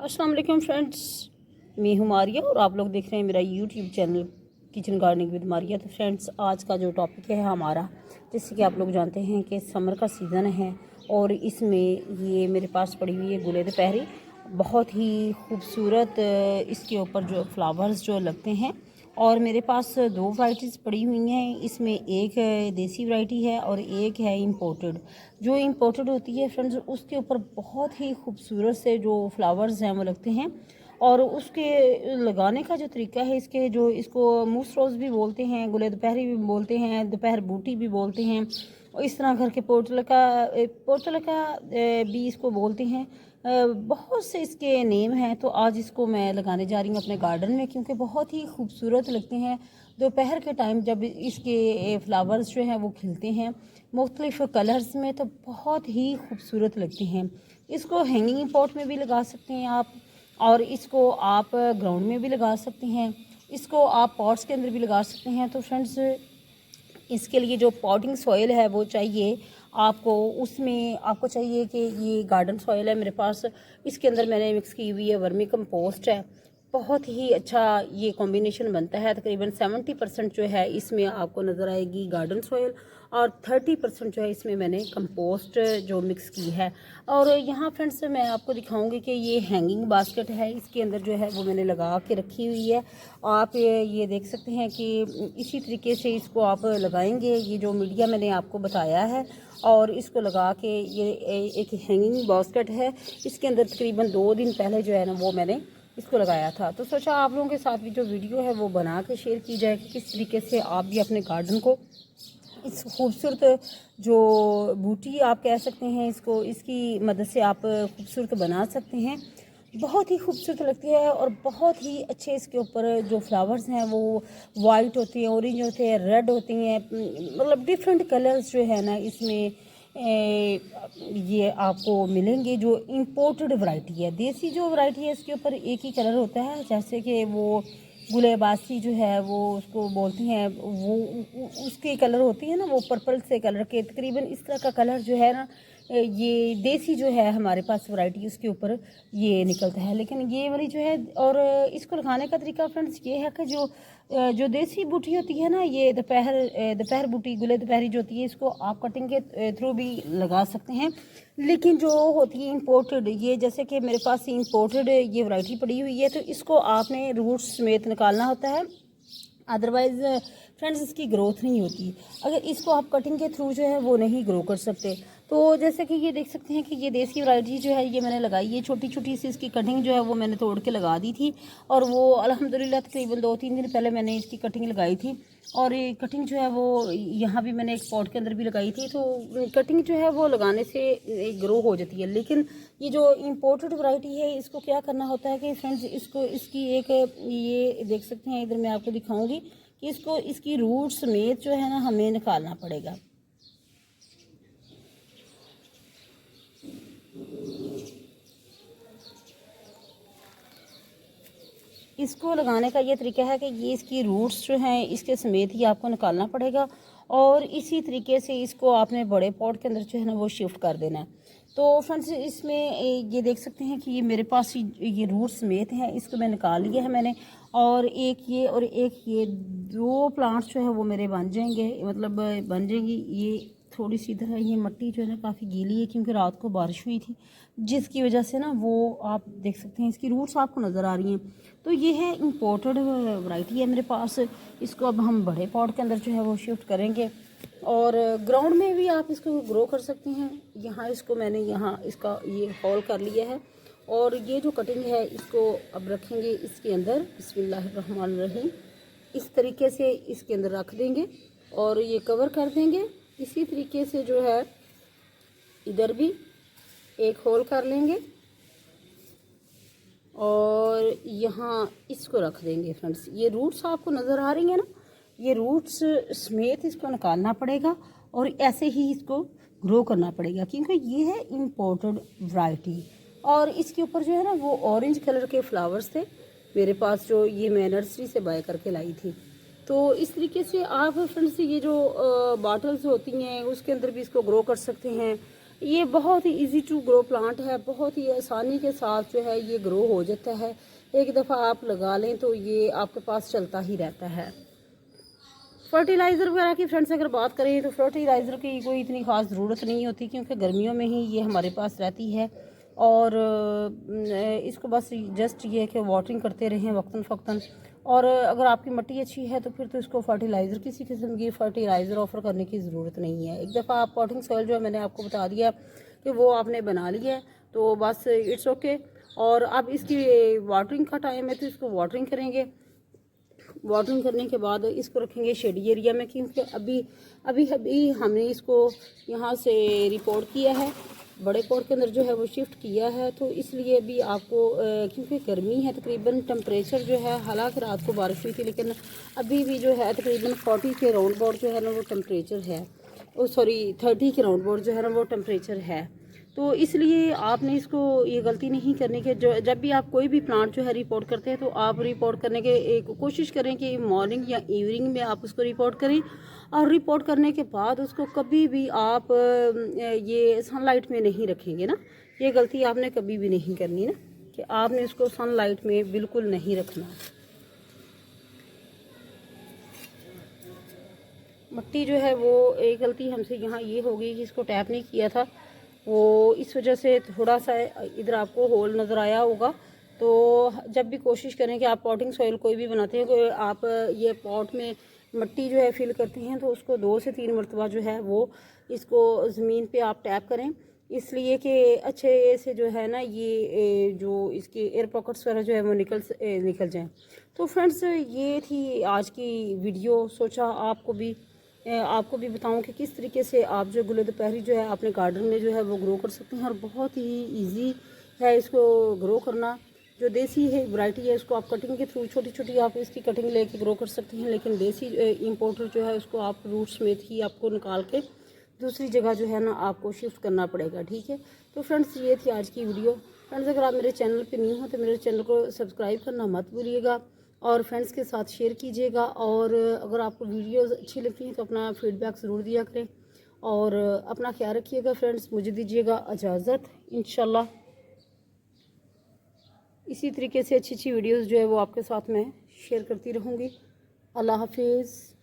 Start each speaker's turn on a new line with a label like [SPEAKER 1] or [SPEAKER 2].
[SPEAKER 1] अस्सलाम वालेकुम फ्रेंड्स, मैं हूँ मारिया और आप लोग देख रहे हैं मेरा YouTube channel kitchen gardening with Maria. तो फ्रेंड्स, आज का जो टॉपिक है हमारा, जैसे कि आप लोग जानते हैं कि समर का सीज़न है और इसमें ये मेरे पास पड़ी हुई है गुले दोपहरी। बहुत ही खूबसूरत इसके ऊपर जो फ्लावर्स जो लगते हैं और मेरे पास दो वैराइटीज़ पड़ी हुई हैं। इसमें एक देसी वैरायटी है और एक है इंपोर्टेड। जो इंपोर्टेड होती है फ्रेंड्स, उसके ऊपर बहुत ही खूबसूरत से जो फ्लावर्स हैं वो लगते हैं और उसके लगाने का जो तरीका है, इसके जो इसको मूस रोज़ भी बोलते हैं, गुले दोपहरी भी बोलते हैं, दोपहर बूटी भी बोलते हैं, और इस तरह करके पोर्टल का भी इसको बोलते हैं। बहुत से इसके नेम हैं। तो आज इसको मैं लगाने जा रही हूँ अपने गार्डन में, क्योंकि बहुत ही खूबसूरत लगते हैं दोपहर के टाइम जब इसके फ्लावर्स जो हैं वो खिलते हैं मुख्तलिफ कलर्स में, तो बहुत ही खूबसूरत लगते हैं। इसको हैंगिंग पॉट में भी लगा सकते हैं आप, और इसको आप ग्राउंड में भी लगा सकते हैं, इसको आप पॉट्स के अंदर भी लगा सकते हैं। तो फ्रेंड्स, इसके लिए जो पॉटिंग सॉइल है वो चाहिए आपको। उसमें आपको चाहिए कि ये गार्डन सॉइल है मेरे पास, इसके अंदर मैंने मिक्स की हुई है वर्मी कंपोस्ट है। बहुत ही अच्छा ये कॉम्बिनेशन बनता है। तकरीबन 70% जो है इसमें आपको नज़र आएगी गार्डन सॉइल और 30% जो है इसमें मैंने कंपोस्ट जो मिक्स की है। और यहाँ फ्रेंड्स मैं आपको दिखाऊंगी कि ये हैंगिंग बास्केट है, इसके अंदर जो है वो मैंने लगा के रखी हुई है। आप ये देख सकते हैं कि इसी तरीके से इसको आप लगाएंगे। ये जो मीडिया मैंने आपको बताया है और इसको लगा के ये एक हैंगिंग बास्केट है, इसके अंदर तकरीबन 2 दिन पहले जो है ना वो मैंने इसको लगाया था। तो सोचा आप लोगों के साथ भी जो वीडियो है वो बना के शेयर की जाए कि किस तरीके से आप भी अपने गार्डन को इस खूबसूरत जो बूटी आप कह सकते हैं इसको, इसकी मदद से आप खूबसूरत बना सकते हैं। बहुत ही खूबसूरत लगती है और बहुत ही अच्छे इसके ऊपर जो फ्लावर्स हैं वो वाइट होती हैं, ऑरेंज होते हैं, रेड होती हैं, मतलब डिफरेंट कलर्स जो है ना इसमें ये आपको मिलेंगे। जो इंपोर्टेड वैरायटी है, देसी जो वैरायटी है इसके ऊपर एक ही कलर होता है, जैसे कि वो गुलेबासी जो है वो उसको बोलते हैं, वो उसके कलर होती है ना वो पर्पल से कलर के, तकरीबन इस तरह का कलर जो है ना ये देसी जो है हमारे पास वैरायटी उसके ऊपर ये निकलता है। लेकिन ये वाली जो है, और इसको लगाने का तरीका फ्रेंड्स ये है कि जो देसी बूटी होती है ना, ये दोपहर बूटी गुले दोपहरी जो होती है, इसको आप कटिंग के थ्रू भी लगा सकते हैं। लेकिन जो होती है इंपोर्टेड, ये जैसे कि मेरे पास इंपोर्टेड ये वैरायटी पड़ी हुई है, तो इसको आपने रूट्स समेत निकालना होता है, अदरवाइज़ फ्रेंड्स इसकी ग्रोथ नहीं होती। अगर इसको आप कटिंग के थ्रू जो है वो नहीं ग्रो कर सकते। तो जैसे कि ये देख सकते हैं कि ये देसी वैरायटी जो है ये मैंने लगाई है, छोटी छोटी सी इसकी कटिंग जो है वो मैंने तोड़ के लगा दी थी, और वो अल्हम्दुलिल्लाह तकरीबन 2-3 दिन पहले मैंने इसकी कटिंग लगाई थी। और ये कटिंग जो है वो यहाँ भी मैंने एक पॉट के अंदर भी लगाई थी। तो कटिंग जो है वो लगाने से ग्रो हो जाती है। लेकिन ये जो इम्पोर्टेड वैरायटी है इसको क्या करना होता है कि फ्रेंड्स, इसको इसकी एक ये देख सकते हैं, इधर मैं आपको दिखाऊंगी कि इसको इसकी रूट समेत जो है ना हमें निकालना पड़ेगा। इसको लगाने का ये तरीका है कि ये इसकी रूट्स जो हैं इसके समेत ही आपको निकालना पड़ेगा, और इसी तरीके से इसको आपने बड़े पॉट के अंदर जो है ना वो शिफ्ट कर देना है। तो फ्रेंड्स, इसमें ये देख सकते हैं कि ये मेरे पास ये रूट समेत हैं, इसको मैं निकाल लिया है मैंने। और एक ये 2 प्लांट्स जो है वो मेरे बन जाएंगे, मतलब बन जाएंगी। ये थोड़ी सी इधर है, ये मिट्टी जो है ना काफ़ी गीली है क्योंकि रात को बारिश हुई थी, जिसकी वजह से ना वो आप देख सकते हैं इसकी रूट्स आपको नज़र आ रही हैं। तो ये है इम्पोर्टेड वैरायटी है मेरे पास। इसको अब हम बड़े पॉट के अंदर जो है वो शिफ्ट करेंगे, और ग्राउंड में भी आप इसको ग्रो कर सकते हैं। यहाँ इसको मैंने यहाँ इसका ये होल कर लिया है, और ये जो कटिंग है इसको अब रखेंगे इसके अंदर। बिस्मिल्लाहिर्रहमानिर्रहीम, इस तरीके से इसके अंदर रख देंगे और ये कवर कर देंगे। इसी तरीके से जो है इधर भी एक होल कर लेंगे और यहाँ इसको रख देंगे। फ्रेंड्स, ये रूट्स आपको नज़र आ रही हैं ना, ये रूट्स समेत इसको निकालना पड़ेगा और ऐसे ही इसको ग्रो करना पड़ेगा, क्योंकि ये है इम्पोर्टेड वैरायटी। और इसके ऊपर जो है ना वो ऑरेंज कलर के फ्लावर्स थे मेरे पास, जो ये मैं नर्सरी से बाय करके लाई थी। तो इस तरीके से आप फ्रेंड्स ये जो बॉटल्स होती हैं उसके अंदर भी इसको ग्रो कर सकते हैं। ये बहुत ही इजी टू ग्रो प्लांट है, बहुत ही आसानी के साथ जो है ये ग्रो हो जाता है। एक दफ़ा आप लगा लें तो ये आपके पास चलता ही रहता है। फर्टिलाइज़र वगैरह की फ्रेंड्स अगर बात करें तो फर्टिलाइज़र की कोई इतनी ख़ास ज़रूरत नहीं होती, क्योंकि गर्मियों में ही ये हमारे पास रहती है। और इसको बस जस्ट ये है कि वाटरिंग करते रहें वक्तन फ़क्तन। और अगर आपकी मिट्टी अच्छी है तो फिर तो इसको फर्टिलाइज़र, किसी किस्म की फर्टिलाइज़र ऑफ़र करने की ज़रूरत नहीं है। एक दफ़ा आप पॉटिंग सॉइल जो है मैंने आपको बता दिया कि वो आपने बना लिया है तो बस इट्स ओके। और अब इसकी वाटरिंग का टाइम है तो इसको वाटरिंग करेंगे। वाटरिंग करने के बाद इसको रखेंगे शेडी एरिया में, क्योंकि अभी अभी अभी हमने इसको यहाँ से रिपोर्ट किया है, बड़े पॉट के अंदर जो है वो शिफ्ट किया है। तो इसलिए भी आपको क्योंकि गर्मी है तकरीबन, टेम्परेचर जो है, हालांकि रात को बारिश हुई थी लेकिन अभी भी जो है तकरीबन 40 के राउंड अबाउट जो है ना वो टेम्परेचर है, ओ सॉरी 30 के राउंड अबाउट जो है ना वो टेम्परेचर है। तो इसलिए आपने इसको ये गलती नहीं करनी कि जो जब भी आप कोई भी प्लांट जो है रिपोर्ट करते हैं तो आप रिपोर्ट करने के एक कोशिश करें कि मॉर्निंग या इवनिंग में आप उसको रिपोर्ट करें। और रिपोर्ट करने के बाद उसको कभी भी आप ये सनलाइट में नहीं रखेंगे ना, ये गलती आपने कभी भी नहीं करनी ना, कि आपने इसको सनलाइट में बिल्कुल नहीं रखना। मिट्टी जो है वो एक गलती हमसे यहाँ ये हो गई कि इसको टैप नहीं किया था, वो इस वजह से थोड़ा सा इधर आपको होल नज़र आया होगा। तो जब भी कोशिश करें कि आप पॉटिंग सॉइल कोई भी बनाते हैं, कोई आप ये पॉट में मिट्टी जो है फिल करते हैं तो उसको 2 से 3 मरतबा जो है वो इसको ज़मीन पे आप टैप करें, इसलिए कि अच्छे से जो है ना ये जो इसके एयर पॉकेट्स वगैरह जो है वो निकल जाएं। तो फ्रेंड्स ये थी आज की वीडियो, सोचा आपको भी बताऊं कि किस तरीके से आप जो गुल दोपहरी जो है अपने गार्डन में जो है वो ग्रो कर सकते हैं। और बहुत ही इजी है इसको ग्रो करना। जो देसी है वैरायटी है उसको आप कटिंग के थ्रू छोटी छोटी आप इसकी कटिंग लेके ग्रो कर सकते हैं, लेकिन देसी इम्पोर्टर जो है उसको आप रूट समेत ही आपको निकाल के दूसरी जगह जो है ना आपको शिफ्ट करना पड़ेगा, ठीक है। तो फ्रेंड्स ये थी आज की वीडियो। फ्रेंड्स अगर आप मेरे चैनल पे न्यू हो तो मेरे चैनल को सब्सक्राइब करना मत भूलिएगा और फ्रेंड्स के साथ शेयर कीजिएगा। और अगर आपको वीडियोस अच्छी लगती हैं तो अपना फीडबैक ज़रूर दिया करें और अपना ख्याल रखिएगा फ्रेंड्स। मुझे दीजिएगा इजाज़त, इंशाल्लाह इसी तरीके से अच्छी अच्छी वीडियोस जो है वो आपके साथ में शेयर करती रहूँगी। अल्लाह हाफिज़।